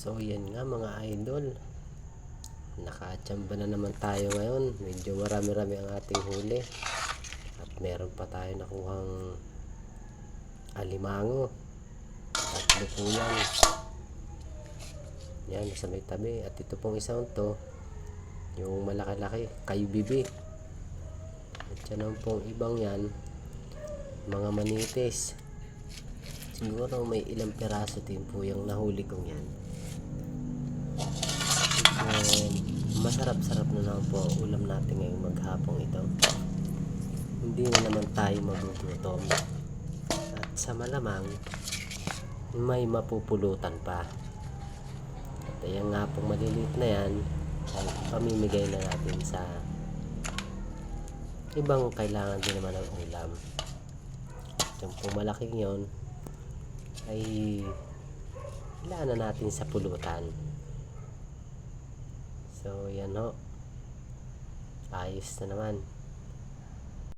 So yan nga mga idol, nakachamba na naman tayo ngayon. Medyo marami-rami ang ating huli at meron pa tayo nakuhang alimango. Tatlo po yan sa may tabi. At ito pong isang to, yung malaki-laki, kayo bibi. At yan ang pong ibang yan, mga manitis. Siguro may ilang piraso din po yung nahuli kong yan. Masarap-sarap na naman po ulam natin ngayong maghapong ito. Hindi na naman tayo magugutom. At sa malamang, may mapupulutan pa. At ayan nga pong maliliit na yan, ay pamimigay na natin sa ibang kailangan din naman ng ulam. At yung pong malaking yon ay ilaan na natin sa pulutan. So yan ho, ayos na naman.